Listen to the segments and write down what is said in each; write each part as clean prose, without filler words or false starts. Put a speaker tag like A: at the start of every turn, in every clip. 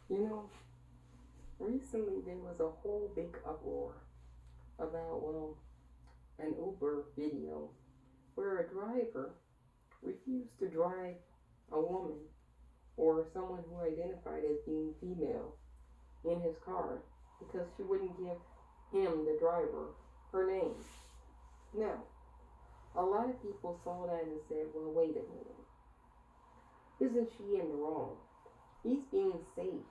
A: You know, recently there was a whole big uproar about, well, an Uber video where a driver refused to drive a woman or someone who identified as being female in his car because she wouldn't give him, the driver, her name. Now, a lot of people saw that and said, well, wait a minute. Isn't she in the wrong? He's being safe.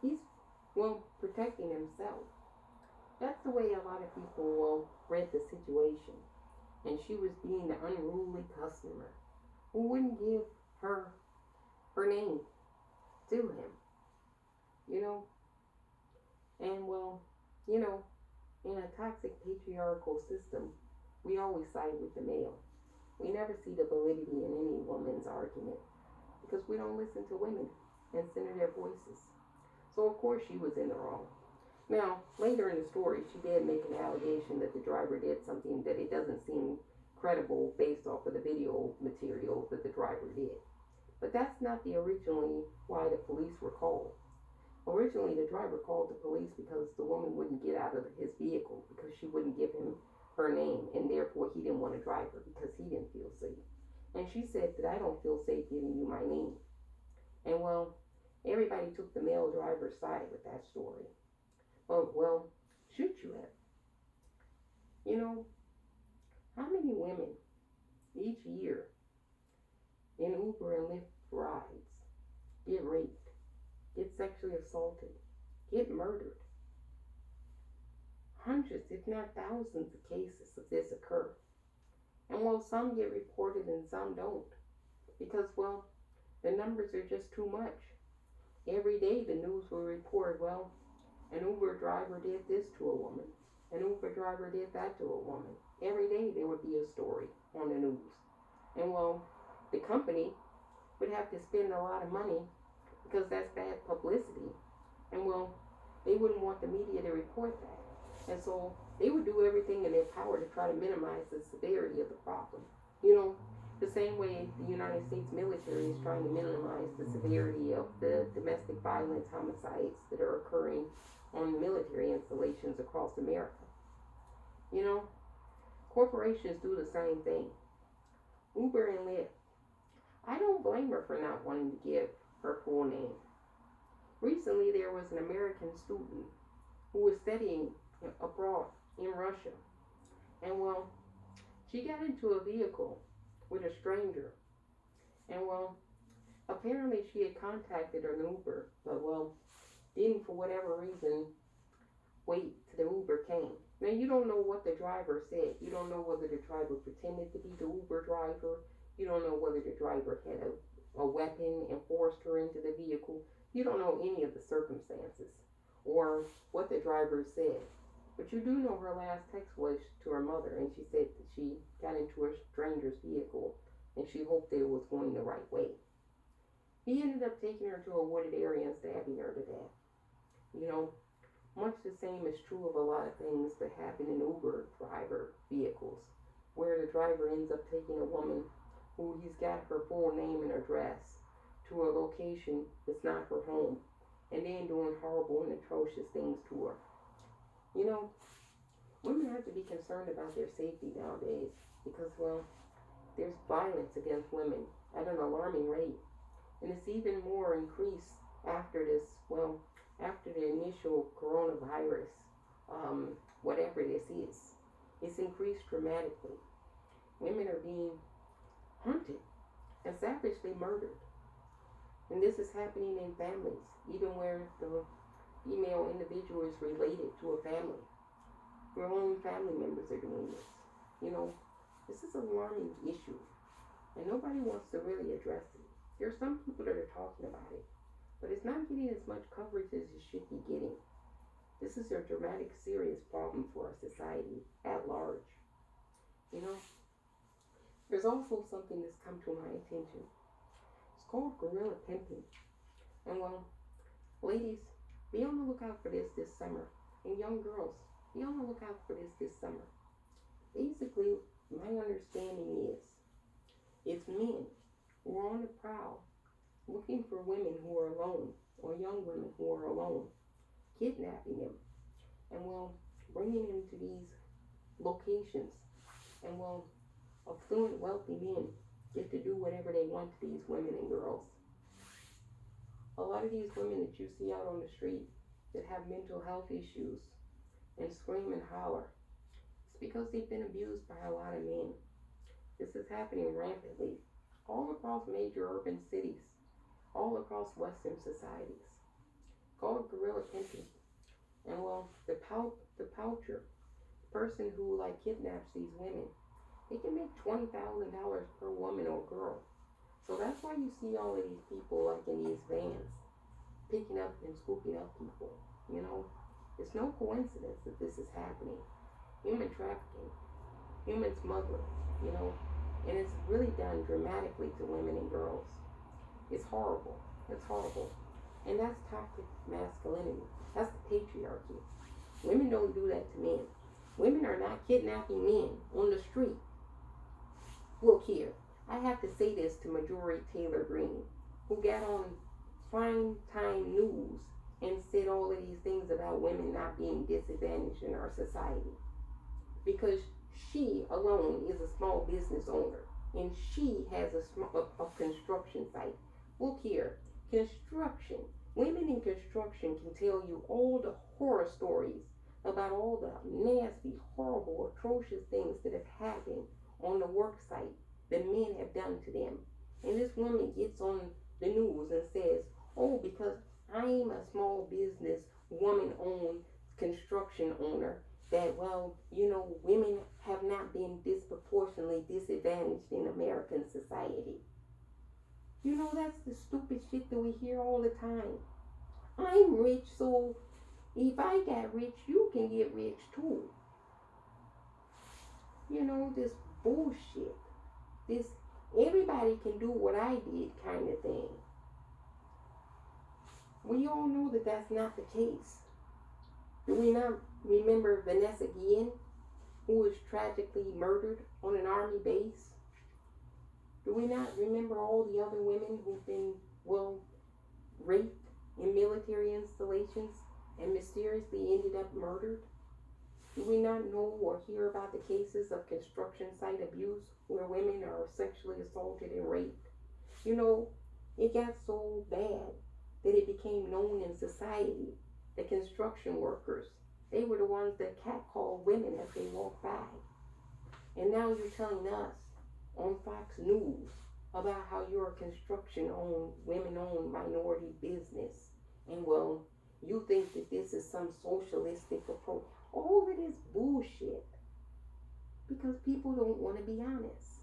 A: He's, well, protecting himself. That's the way a lot of people, well, read the situation. And she was being the unruly customer who wouldn't give her name to him, you know? And, well, you know, in a toxic patriarchal system, we always side with the male. We never see the validity in any woman's argument because we don't listen to women and center their voices. So, of course, she was in the wrong. Now, later in the story, she did make an allegation that the driver did something that it doesn't seem credible based off of the video material that the driver did. But that's not the originally why the police were called. Originally, the driver called the police because the woman wouldn't get out of his vehicle because she wouldn't give him her name, and therefore he didn't want to drive her because he didn't feel safe. And she said that I don't feel safe giving you my name. And well, everybody took the male driver's side with that story. Oh, well, should you have? You know, how many women each year in Uber and Lyft rides get raped, get sexually assaulted, get murdered? Hundreds, if not thousands, of cases of this occur. And well, some get reported and some don't. Because, well, the numbers are just too much. Every day the news will report, well, an Uber driver did this to a woman. An Uber driver did that to a woman. Every day there would be a story on the news. And well, the company would have to spend a lot of money because that's bad publicity. And well, they wouldn't want the media to report that. And so they would do everything in their power to try to minimize the severity of the problem. You know, the same way the United States military is trying to minimize the severity of the domestic violence homicides that are occurring on military installations across America. You know, corporations do the same thing. Uber and Lyft. I don't blame her for not wanting to give her full name. Recently, there was an American student who was studying abroad in Russia. And well, she got into a vehicle with a stranger. And well, apparently she had contacted an Uber, but well, didn't for whatever reason wait till the Uber came. Now you don't know what the driver said. You don't know whether the driver pretended to be the Uber driver. You don't know whether the driver had a weapon and forced her into the vehicle. You don't know any of the circumstances or what the driver said. But you do know her last text was to her mother, and she said that she got into a stranger's vehicle and she hoped that it was going the right way. He ended up taking her to a wooded area and stabbing her to death. You know, much the same is true of a lot of things that happen in Uber driver vehicles, where the driver ends up taking a woman who he's got her full name and address to a location that's not her home, and then doing horrible and atrocious things to her. You know, women have to be concerned about their safety nowadays because, well, there's violence against women at an alarming rate. And it's even more increased after this, well, after the initial coronavirus, whatever this is. It's increased dramatically. Women are being hunted and savagely murdered. And this is happening in families, even where the female individual is related to a family. Her own family members are doing this. You know, this is an alarming issue, and nobody wants to really address it. There are some people that are talking about it, but it's not getting as much coverage as it should be getting. This is a dramatic, serious problem for our society at large. You know, there's also something that's come to my attention. It's called gorilla pimping. And well, ladies, be on the lookout for this summer. And young girls, be on the lookout for this summer. Basically, my understanding is it's men who are on the prowl looking for women who are alone or young women who are alone, kidnapping them, and well, bringing them to these locations, and well, affluent, wealthy men get to do whatever they want to these women and girls. A lot of these women that you see out on the street that have mental health issues and scream and holler, it's because they've been abused by a lot of men. This is happening rampantly all across major urban cities, all across Western societies. Called guerrilla pimping. And well, the poucher, person who like kidnaps these women, they can make $20,000 per woman or girl. So that's why you see all of these people like in these vans, picking up and scooping up people. You know, it's no coincidence that this is happening. Human trafficking, human smuggling, you know, and it's really done dramatically to women and girls. It's horrible. It's horrible. And that's toxic masculinity. That's the patriarchy. Women don't do that to men. Women are not kidnapping men on the street. Look here, I have to say this to Marjorie Taylor Greene, who got on prime time news and said all of these things about women not being disadvantaged in our society. Because she alone is a small business owner and she has a construction site. Look here, construction. Women in construction can tell you all the horror stories about all the nasty, horrible, atrocious things that have happened on the work site that men have done to them. And this woman gets on the news and says, oh, because I'm a small business, woman-owned construction owner, that, well, you know, women have not been disproportionately disadvantaged in American society. You know, that's the stupid shit that we hear all the time. I'm rich, so if I got rich, you can get rich too. You know, this bullshit. This everybody can do what I did kind of thing. We all know that that's not the case. Do we not remember Vanessa Guillen, who was tragically murdered on an army base? Do we not remember all the other women who've been, well, raped in military installations and mysteriously ended up murdered? Do we not know or hear about the cases of construction site abuse where women are sexually assaulted and raped? You know, it got so bad that it became known in society that construction workers, they were the ones that catcalled women as they walked by. And now you're telling us on Fox News about how you're a construction-owned, women-owned minority business. And well, you think that this is some socialistic approach. All of it is bullshit. Because people don't want to be honest.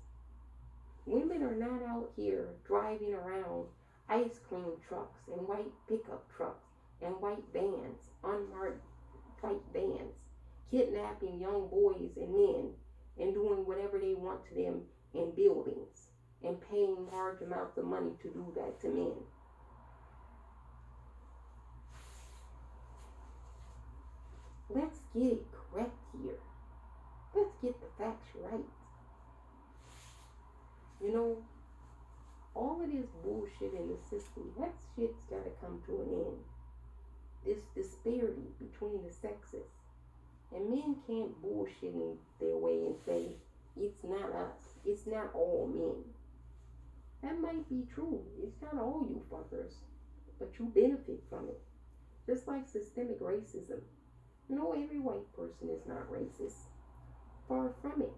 A: Women are not out here driving around ice cream trucks and white pickup trucks and white vans, unmarked white vans, kidnapping young boys and men and doing whatever they want to them in buildings and paying large amounts of money to do that to men. Let's get it correct here. Let's get the facts right. You know, all of this bullshit in the system, that shit's gotta come to an end. This disparity between the sexes. And men can't bullshit in their way and say, it's not us. It's not all men. That might be true. It's not all you fuckers. But you benefit from it. Just like systemic racism. No, every white person is not racist. Far from it.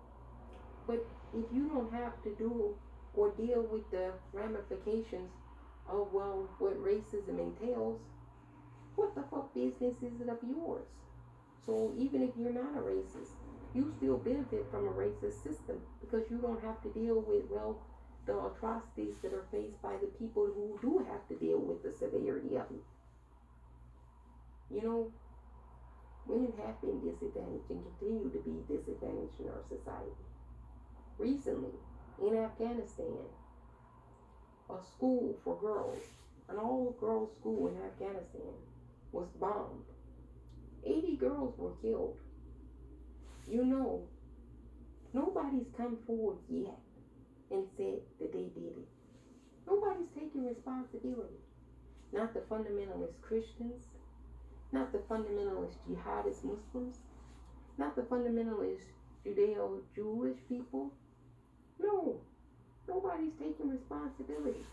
A: But if you don't have to do or deal with the ramifications of, well, what racism entails, what the fuck business is it of yours? So even if you're not a racist, you still benefit from a racist system because you don't have to deal with, well, the atrocities that are faced by the people who do have to deal with the severity of it. You know, women have been disadvantaged and continue to be disadvantaged in our society. Recently, in Afghanistan, a school for girls, an all-girls school in Afghanistan, was bombed. 80 girls were killed. You know, nobody's come forward yet and said that they did it. Nobody's taking responsibility. not the fundamentalist Christians, not the fundamentalist jihadist Muslims, not the fundamentalist Judeo-Jewish people. No, nobody's taking responsibility.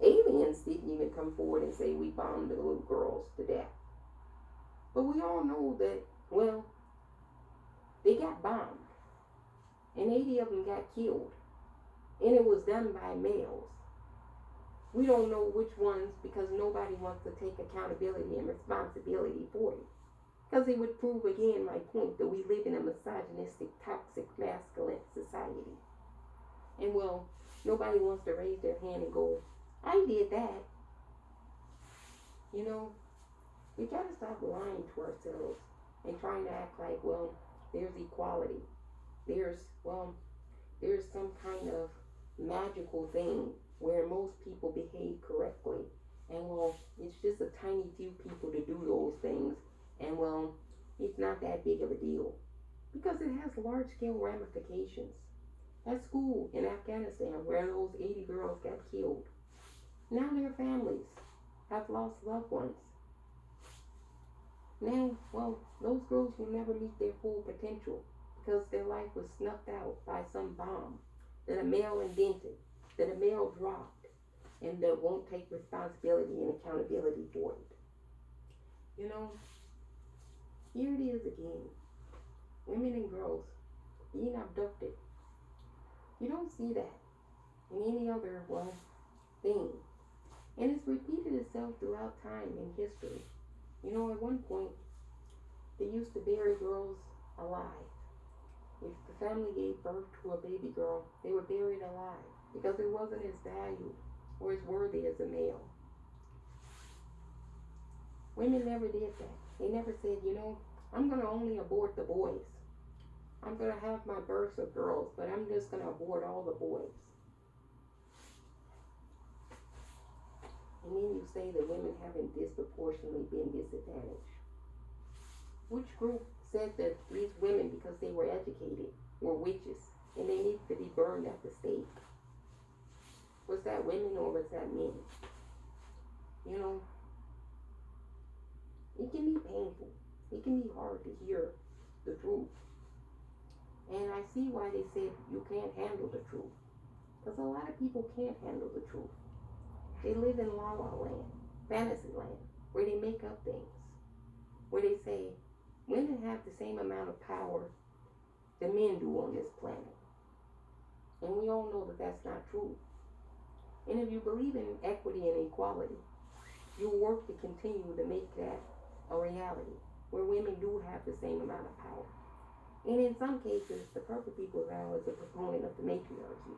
A: Aliens didn't even come forward and say we bombed the little girls to death. But we all know that, well, they got bombed. And 80 of them got killed. And it was done by males. We don't know which ones because nobody wants to take accountability and responsibility for it. Because it would prove again my point that we live in a misogynistic, toxic, masculine society. And well, nobody wants to raise their hand and go, I did that. You know, we gotta stop lying to ourselves and trying to act like, well, there's equality. There's some kind of magical thing where most people behave correctly. And well, it's just a tiny few people to do those things. And well, it's not that big of a deal. Because it has large scale ramifications. At school in Afghanistan, where those 80 girls got killed, now their families have lost loved ones. Now, well, those girls will never meet their full potential because their life was snuffed out by some bomb that a male invented, that a male dropped, and that won't take responsibility and accountability for it. You know, here it is again. Women and girls being abducted. You don't see that in any other, well, thing. And it's repeated itself throughout time in history. You know, at one point, they used to bury girls alive. If the family gave birth to a baby girl, they were buried alive because it wasn't as valued or as worthy as a male. Women never did that. They never said, you know, I'm going to only abort the boys. I'm going to have my births of girls, but I'm just going to abort all the boys. And then you say that women haven't disproportionately been disadvantaged. Which group said that these women, because they were educated, were witches and they needed to be burned at the stake? Was that women or was that men? You know, it can be painful. It can be hard to hear the truth. And I see why they said you can't handle the truth. Because a lot of people can't handle the truth. They live in la la land, fantasy land, where they make up things. Where they say women have the same amount of power that men do on this planet. And we all know that that's not true. And if you believe in equity and equality, you'll work to continue to make that a reality, where women do have the same amount of power. And in some cases, the Purple People now is a proponent of the matriarchy,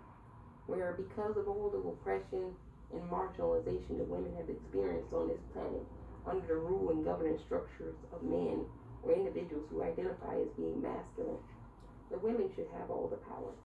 A: where because of all the oppression and marginalization that women have experienced on this planet under the rule and governance structures of men or individuals who identify as being masculine, the women should have all the power.